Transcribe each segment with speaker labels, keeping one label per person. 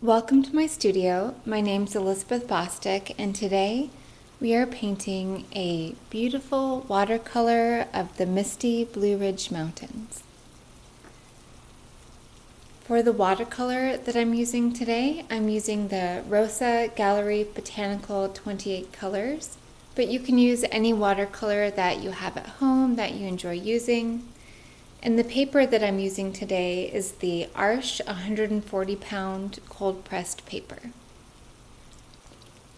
Speaker 1: Welcome to my studio. My name's Elizabeth Bostic, and today we are painting a beautiful watercolor of the Misty Blue Ridge Mountains. For the watercolor that I'm using today, I'm using the Rosa Gallery Botanical 28 colors, but you can use any watercolor that you have at home that you enjoy using. And the paper that I'm using today is the Arches 140-pound cold pressed paper.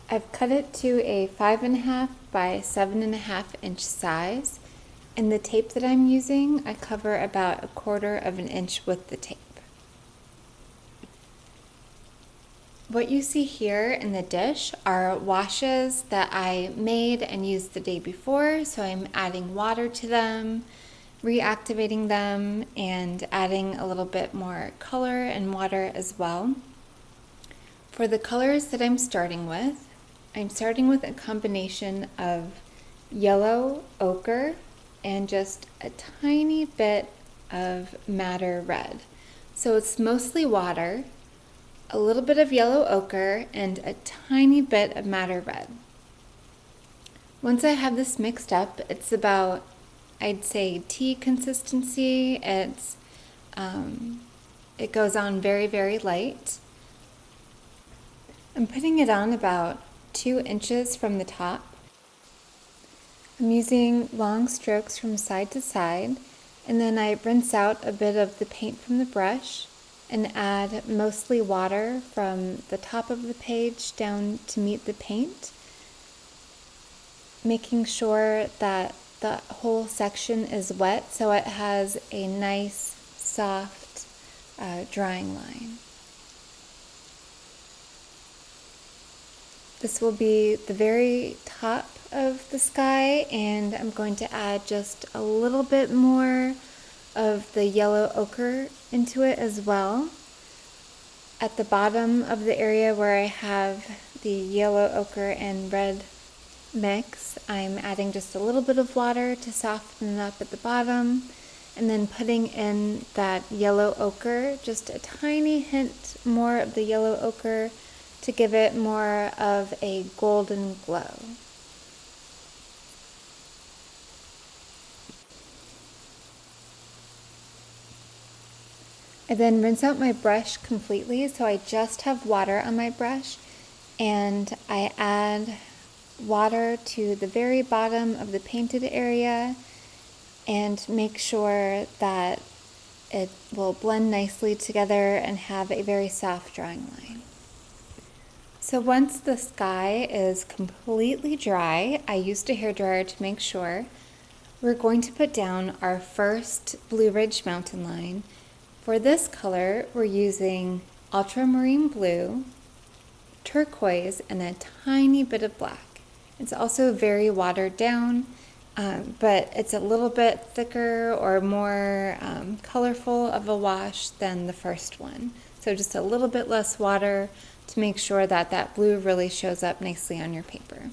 Speaker 1: I've cut it to a 5.5 by 7.5 inch size, and the tape that I'm using, I cover about 1/4 of an inch with the tape. What you see here in the dish are washes that I made and used the day before, so I'm adding water to them, reactivating them, and adding a little bit more color and water as well. For the colors that I'm starting with a combination of yellow ochre and just a tiny bit of madder red. So it's mostly water, a little bit of yellow ochre, and a tiny bit of madder red. Once I have this mixed up, it's about, I'd say, tea consistency. It goes on very, very light. I'm putting it on about 2 inches from the top. I'm using long strokes from side to side, and then I rinse out a bit of the paint from the brush and add mostly water from the top of the page down to meet the paint, making sure that the whole section is wet so it has a nice, soft drying line. This will be the very top of the sky, and I'm going to add just a little bit more of the yellow ochre into it as well. At the bottom of the area where I have the yellow ochre and red mix, I'm adding just a little bit of water to soften it up at the bottom, and then putting in that yellow ochre, just a tiny hint more of the yellow ochre to give it more of a golden glow. I then rinse out my brush completely, so I just have water on my brush, and I add water to the very bottom of the painted area and make sure that it will blend nicely together and have a very soft drying line. So once the sky is completely dry, I used a hairdryer to make sure, we're going to put down our first Blue Ridge mountain line. For this color, we're using ultramarine blue, turquoise, and a tiny bit of black. It's also very watered down, but it's a little bit thicker or more colorful of a wash than the first one. So just a little bit less water to make sure that that blue really shows up nicely on your paper.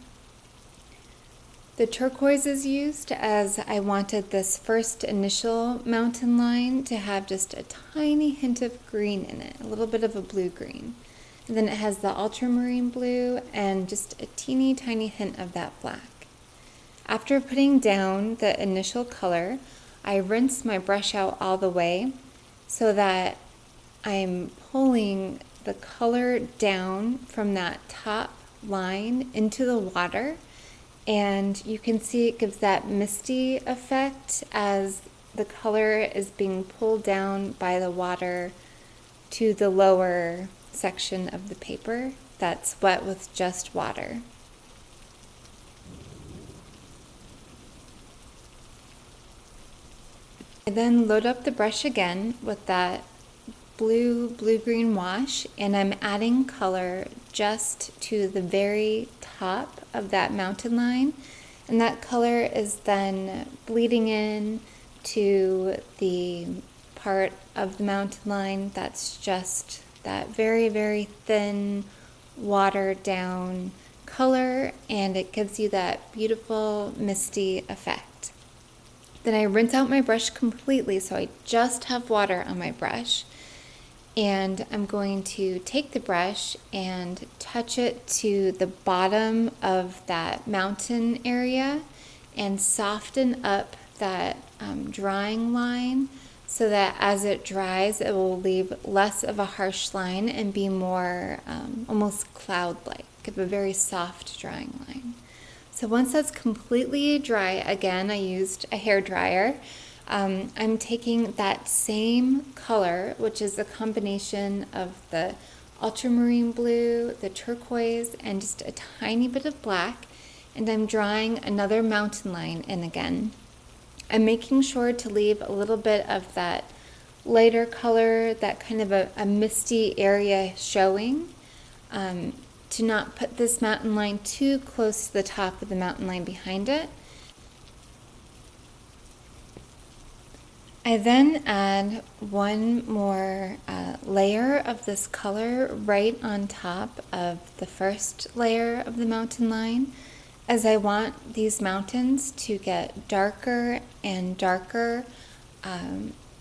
Speaker 1: The turquoise is used as I wanted this first initial mountain line to have just a tiny hint of green in it, a little bit of a blue-green. And then it has the ultramarine blue and just a teeny tiny hint of that black. After putting down the initial color, I rinse my brush out all the way so that I'm pulling the color down from that top line into the water, and you can see it gives that misty effect as the color is being pulled down by the water to the lower section of the paper that's wet with just water. I then load up the brush again with that blue-green wash, and I'm adding color just to the very top of that mountain line, and that color is then bleeding in to the part of the mountain line that's just that very, very thin, watered down color, and it gives you that beautiful misty effect. Then I rinse out my brush completely, so I just have water on my brush. And I'm going to take the brush and touch it to the bottom of that mountain area and soften up that drawing line so that as it dries, it will leave less of a harsh line and be more almost cloud-like, give a very soft drawing line. So once that's completely dry, again, I used a hair dryer. I'm taking that same color, which is a combination of the ultramarine blue, the turquoise, and just a tiny bit of black, and I'm drawing another mountain line in again. I'm making sure to leave a little bit of that lighter color, that kind of a misty area showing, to not put this mountain line too close to the top of the mountain line behind it. I then add one more layer of this color right on top of the first layer of the mountain line, as I want these mountains to get darker and darker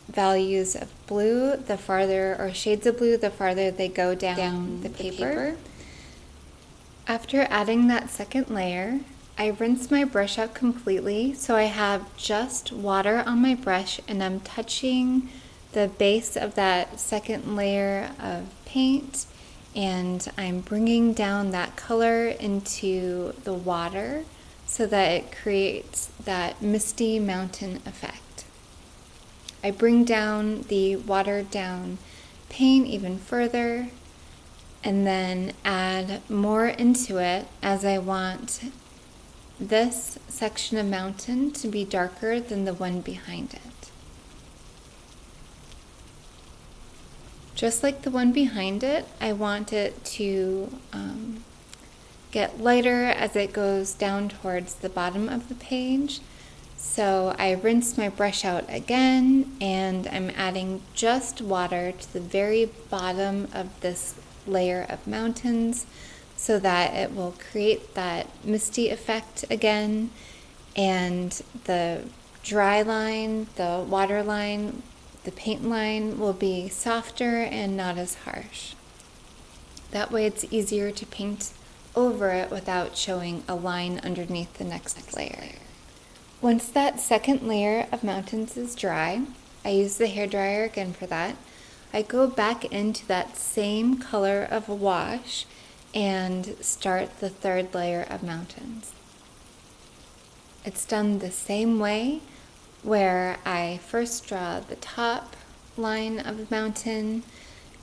Speaker 1: values of blue the farther, or shades of blue the farther they go down the paper. After adding that second layer, I rinse my brush out completely so I have just water on my brush and I'm touching the base of that second layer of paint and I'm bringing down that color into the water so that it creates that misty mountain effect. I bring down the watered down paint even further and then add more into it as I want this section of mountain to be darker than the one behind it. Just like the one behind it, I want it to get lighter as it goes down towards the bottom of the page. So I rinse my brush out again and I'm adding just water to the very bottom of this layer of mountains so that it will create that misty effect again, and the dry line, the water line, the paint line will be softer and not as harsh. That way it's easier to paint over it without showing a line underneath the next layer. Once that second layer of mountains is dry, I use the hairdryer again for that. I go back into that same color of a wash and start the third layer of mountains. It's done the same way, where I first draw the top line of the mountain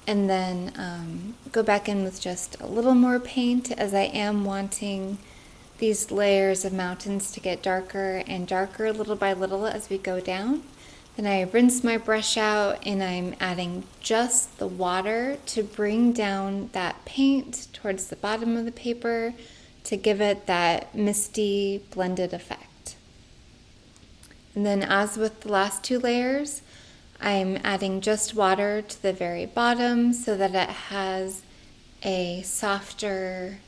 Speaker 1: and then go back in with just a little more paint, as I am wanting these layers of mountains to get darker and darker little by little as we go down. Then I rinse my brush out and I'm adding just the water to bring down that paint towards the bottom of the paper to give it that misty blended effect. And then, as with the last two layers, I'm adding just water to the very bottom so that it has a softer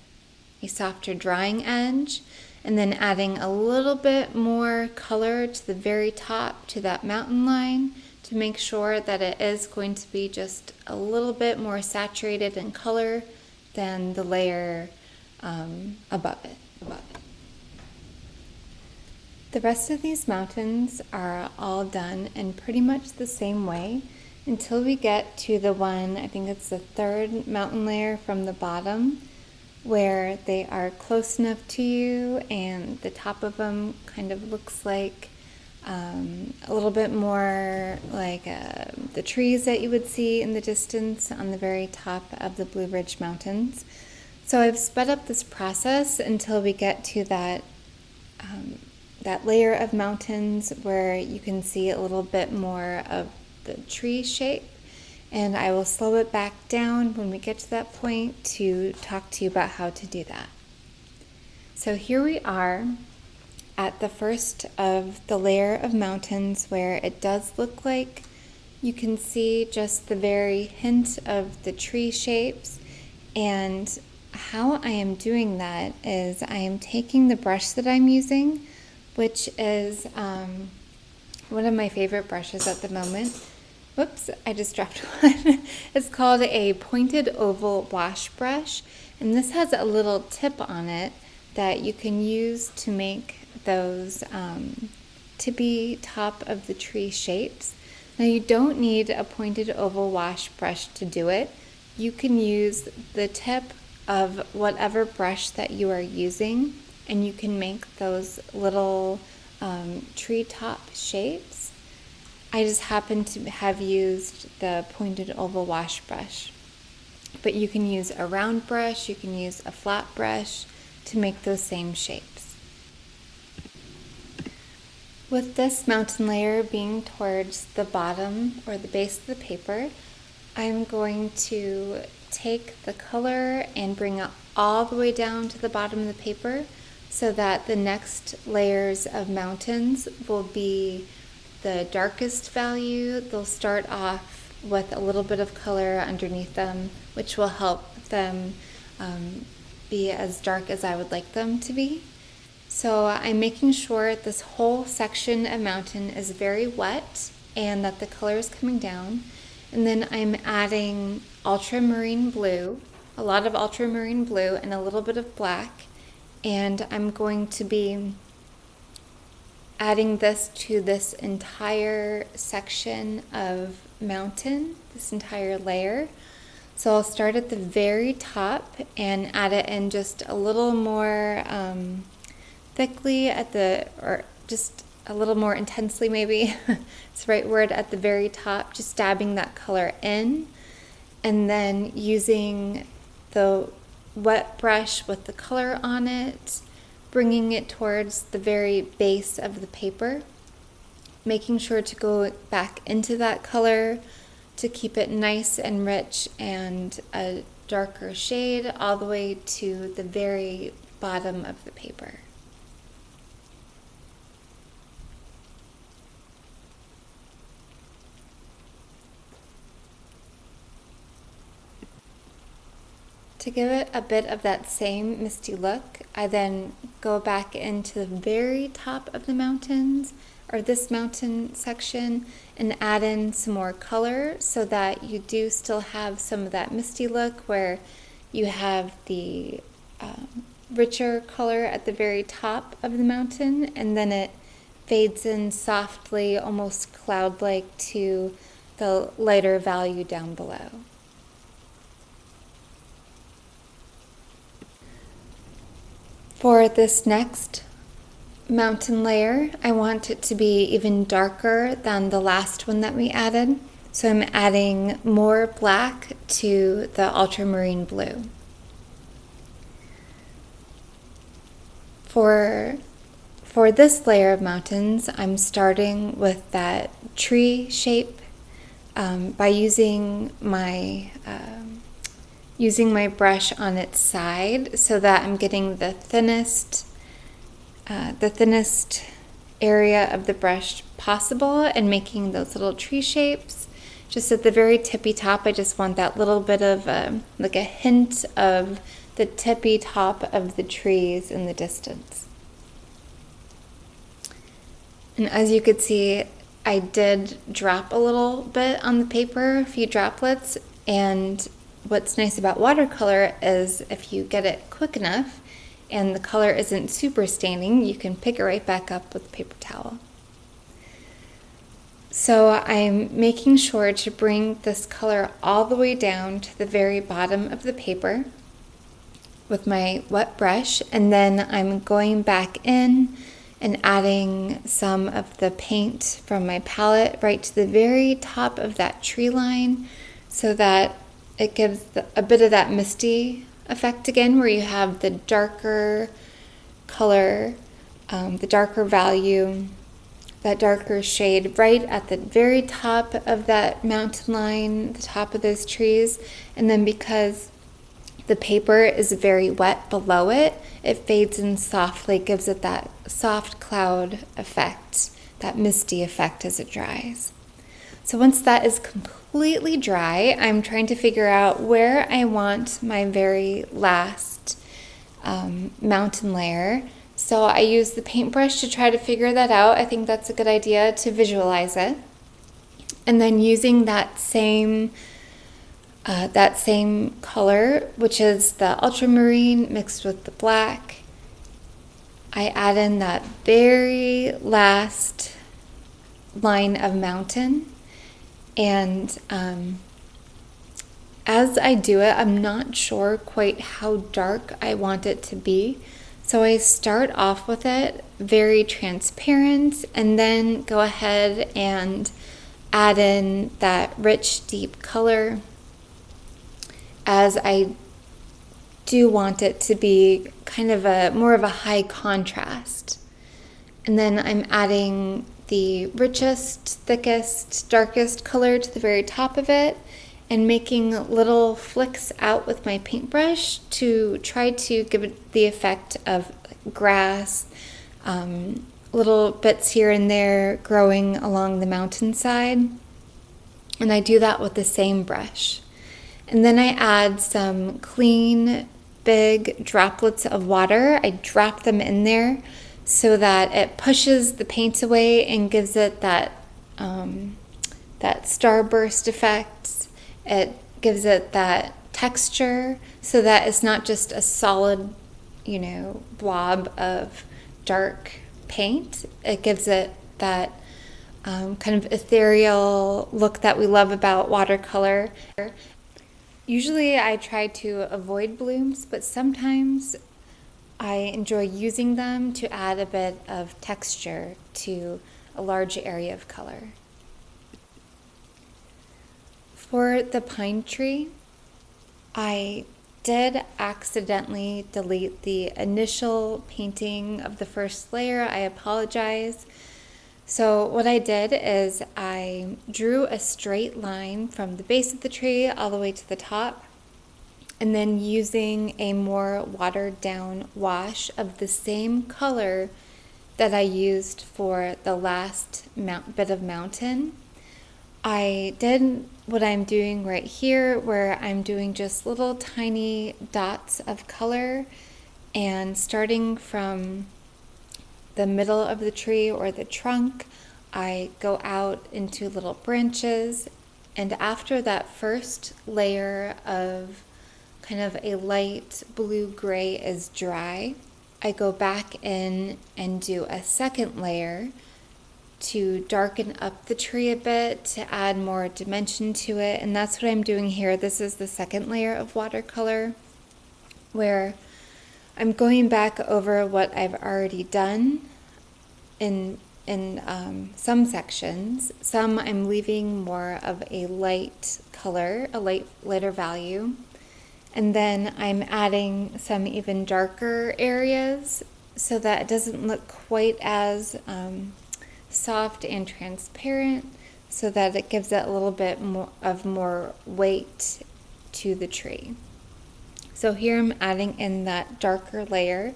Speaker 1: drying edge, and then adding a little bit more color to the very top, to that mountain line, to make sure that it is going to be just a little bit more saturated in color than the layer above it. The rest of these mountains are all done in pretty much the same way until we get to the one, I think it's the third mountain layer from the bottom, where they are close enough to you and the top of them kind of looks like a little bit more like the trees that you would see in the distance on the very top of the Blue Ridge Mountains. So I've sped up this process until we get to that layer of mountains where you can see a little bit more of the tree shape. And I will slow it back down when we get to that point to talk to you about how to do that. So here we are at the first of the layer of mountains where it does look like you can see just the very hint of the tree shapes. And how I am doing that is I am taking the brush that I'm using, which is one of my favorite brushes at the moment. Whoops, I just dropped one. It's called a pointed oval wash brush, and this has a little tip on it that you can use to make those tippy top of the tree shapes. Now you don't need a pointed oval wash brush to do it. You can use the tip of whatever brush that you are using, and you can make those little treetop shapes. I just happen to have used the pointed oval wash brush, but you can use a round brush, you can use a flat brush to make those same shapes. With this mountain layer being towards the bottom or the base of the paper, I'm going to take the color and bring it all the way down to the bottom of the paper so that the next layers of mountains will be the darkest value. They'll start off with a little bit of color underneath them, which will help them be as dark as I would like them to be. So I'm making sure this whole section of mountain is very wet and that the color is coming down. And then I'm adding ultramarine blue, a lot of ultramarine blue and a little bit of black. And I'm going to be adding this to this entire section of mountain, this entire layer. So I'll start at the very top and add it in just a little more thickly or just a little more intensely maybe, it's the right word, at the very top, just dabbing that color in, and then using the wet brush with the color on it, bringing it towards the very base of the paper, making sure to go back into that color to keep it nice and rich and a darker shade all the way to the very bottom of the paper. To give it a bit of that same misty look, I then go back into the very top of the mountains, or this mountain section, and add in some more color so that you do still have some of that misty look where you have the richer color at the very top of the mountain, and then it fades in softly, almost cloud-like, to the lighter value down below. For this next mountain layer, I want it to be even darker than the last one that we added. So I'm adding more black to the ultramarine blue. For this layer of mountains, I'm starting with that tree shape by using my brush on its side so that I'm getting the thinnest area of the brush possible and making those little tree shapes. Just at the very tippy top, I just want that little bit of like a hint of the tippy top of the trees in the distance. And as you could see, I did drop a little bit on the paper, a few droplets, and what's nice about watercolor is if you get it quick enough and the color isn't super staining, you can pick it right back up with a paper towel. So I'm making sure to bring this color all the way down to the very bottom of the paper with my wet brush, and then I'm going back in and adding some of the paint from my palette right to the very top of that tree line so that it gives a bit of that misty effect again, where you have the darker color, the darker value, that darker shade right at the very top of that mountain line, the top of those trees. And then because the paper is very wet below it, it fades in softly, gives it that soft cloud effect, that misty effect as it dries. So once that is completely dry, I'm trying to figure out where I want my very last mountain layer. So I use the paintbrush to try to figure that out. I think that's a good idea to visualize it. And then using that same color, which is the ultramarine mixed with the black, I add in that very last line of mountain. And as I do it, I'm not sure quite how dark I want it to be. So I start off with it very transparent and then go ahead and add in that rich, deep color, as I do want it to be kind of more of a high contrast. And then I'm adding the richest, thickest, darkest color to the very top of it and making little flicks out with my paintbrush to try to give it the effect of grass, little bits here and there growing along the mountainside. And I do that with the same brush. And then I add some clean, big droplets of water. I drop them in there so that it pushes the paint away and gives it that starburst effect. It gives it that texture so that it's not just a solid, blob of dark paint. It gives it that kind of ethereal look that we love about watercolor. Usually I try to avoid blooms, but sometimes I enjoy using them to add a bit of texture to a large area of color. For the pine tree, I did accidentally delete the initial painting of the first layer. I apologize. So what I did is I drew a straight line from the base of the tree all the way to the top, and then using a more watered down wash of the same color that I used for the last bit of mountain, I did what I'm doing right here, where I'm doing just little tiny dots of color, and starting from the middle of the tree or the trunk, I go out into little branches. And after that first layer of kind of a light blue-gray is dry, I go back in and do a second layer to darken up the tree a bit, to add more dimension to it. And that's what I'm doing here. This is the second layer of watercolor, where I'm going back over what I've already done in some sections. Some I'm leaving more of a light color, a lighter value. And then I'm adding some even darker areas so that it doesn't look quite as soft and transparent, so that it gives it a little bit more weight to the tree. So here I'm adding in that darker layer.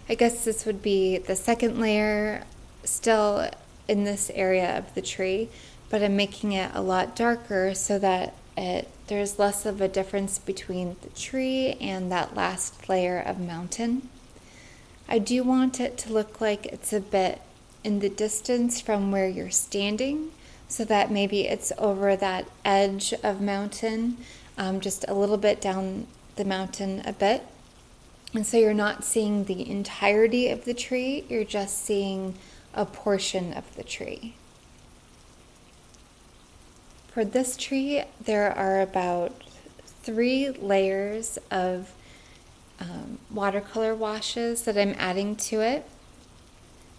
Speaker 1: I guess this would be the second layer still in this area of the tree, but I'm making it a lot darker so that there's less of a difference between the tree and that last layer of mountain. I do want it to look like it's a bit in the distance from where you're standing, so that maybe it's over that edge of mountain, just a little bit down the mountain a bit. And so you're not seeing the entirety of the tree, you're just seeing a portion of the tree. For this tree, there are about 3 layers of watercolor washes that I'm adding to it.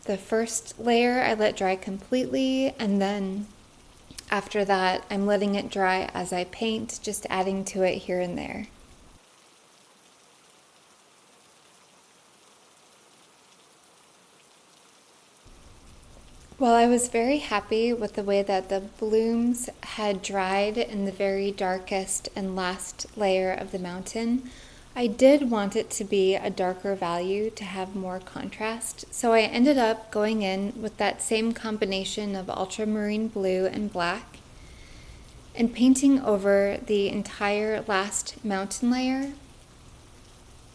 Speaker 1: The first layer I let dry completely, and then after that I'm letting it dry as I paint, just adding to it here and there. Well, I was very happy with the way that the blooms had dried in the very darkest and last layer of the mountain. I did want it to be a darker value to have more contrast, so I ended up going in with that same combination of ultramarine blue and black and painting over the entire last mountain layer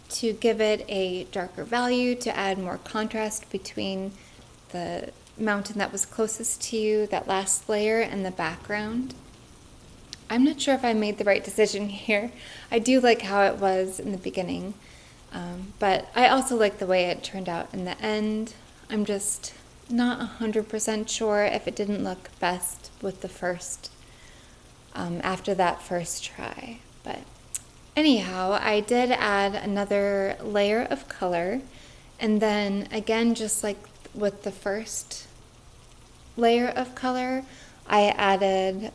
Speaker 1: to give it a darker value, to add more contrast between the mountain that was closest to you, that last layer in the background. I'm not sure if I made the right decision here. I do like how it was in the beginning, but I also like the way it turned out in the end. I'm just not 100% sure if it didn't look best with the first, after that first try. But anyhow, I did add another layer of color, and then again, just like with the first layer of color, I added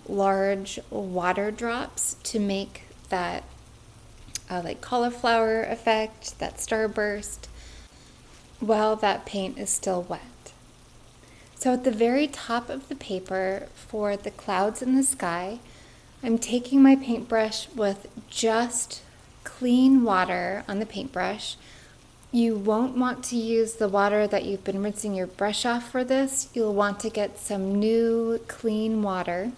Speaker 1: large water drops to make that like cauliflower effect, that starburst, while that paint is still wet. So at the very top of the paper for the clouds in the sky, I'm taking my paintbrush with just clean water on the paintbrush. You won't want to use the water that you've been rinsing your brush off for this. You'll want to get some new clean water.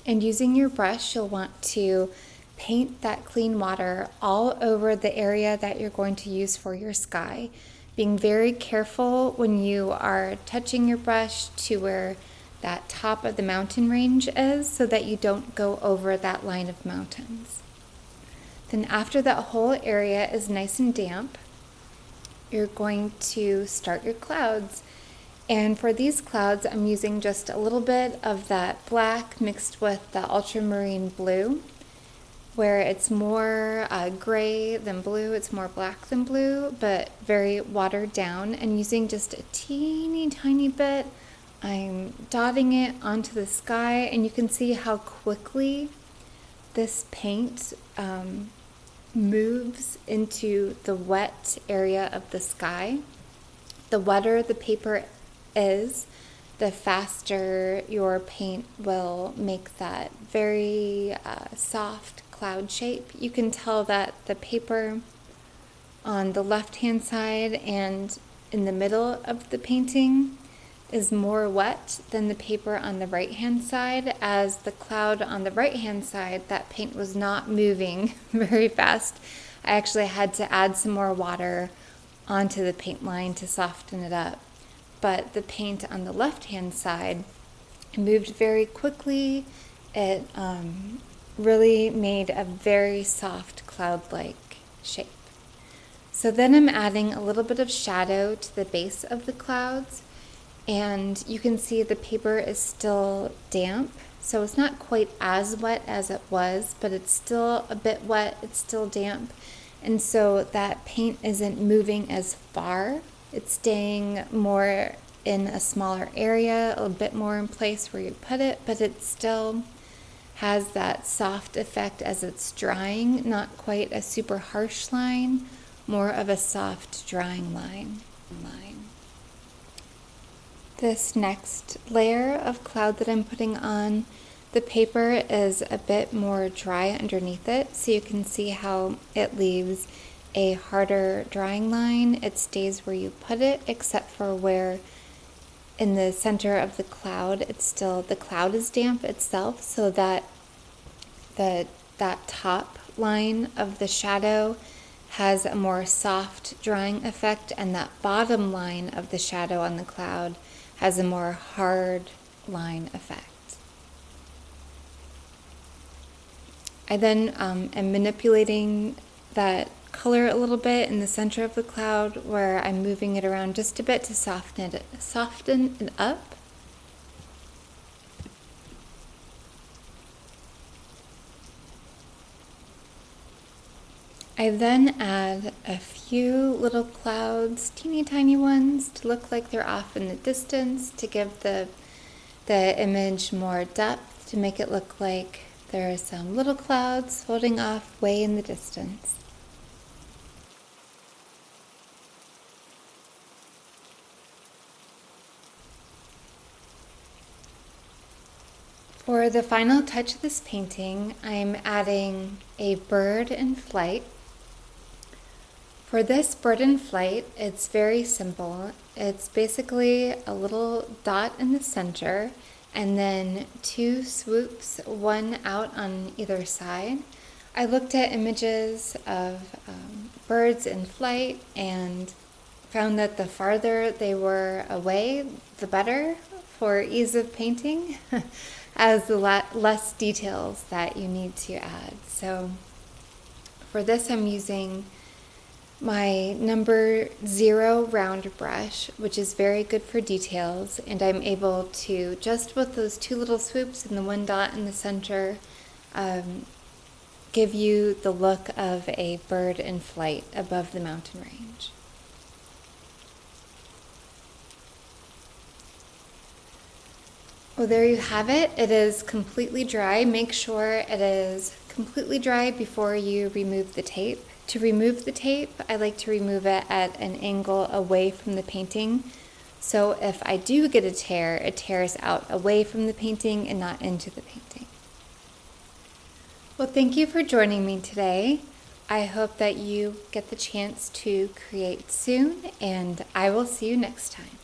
Speaker 1: And using your brush, you'll want to paint that clean water all over the area that you're going to use for your sky. Being very careful when you are touching your brush to where that top of the mountain range is, so that you don't go over that line of mountains. Then after that whole area is nice and damp, you're going to start your clouds. And for these clouds, I'm using just a little bit of that black mixed with the ultramarine blue, where it's more gray than blue, it's more black than blue, but very watered down. And using just a teeny tiny bit, I'm dotting it onto the sky, and you can see how quickly this paint moves into the wet area of the sky. The wetter the paper is, the faster your paint will make that very soft cloud shape. You can tell that the paper on the left-hand side and in the middle of the painting is more wet than the paper on the right-hand side, as the cloud on the right-hand side, that paint was not moving very fast. I actually had to add some more water onto the paint line to soften it up. But the paint on the left-hand side moved very quickly. It really made a very soft cloud-like shape. So then I'm adding a little bit of shadow to the base of the clouds, and you can see the paper is still damp, so it's not quite as wet as it was, but it's still a bit wet, it's still damp, and so that paint isn't moving as far. It's staying more in a smaller area, a bit more in place where you put it, but it still has that soft effect as it's drying, not quite a super harsh line, more of a soft drying line. This next layer of cloud that I'm putting on the paper is a bit more dry underneath it, so you can see how it leaves a harder drying line. It stays where you put it, except for where in the center of the cloud, the cloud is damp itself, so that that top line of the shadow has a more soft drying effect, and that bottom line of the shadow on the cloud has a more hard line effect. I then am manipulating that color a little bit in the center of the cloud, where I'm moving it around just a bit to soften it up. I then add a few little clouds, teeny tiny ones, to look like they're off in the distance, to give the image more depth, to make it look like there are some little clouds floating off way in the distance. For the final touch of this painting, I'm adding a bird in flight. For this bird in flight, it's very simple. It's basically a little dot in the center and then two swoops, one out on either side. I looked at images of birds in flight and found that the farther they were away, the better for ease of painting, as the less details that you need to add. So for this, I'm using my number 0 round brush, which is very good for details, and I'm able to, just with those 2 little swoops and the 1 dot in the center, give you the look of a bird in flight above the mountain range. Well, there you have it. It is completely dry. Make sure it is completely dry before you remove the tape. To remove the tape, I like to remove it at an angle away from the painting. So if I do get a tear, it tears out away from the painting and not into the painting. Well, thank you for joining me today. I hope that you get the chance to create soon, and I will see you next time.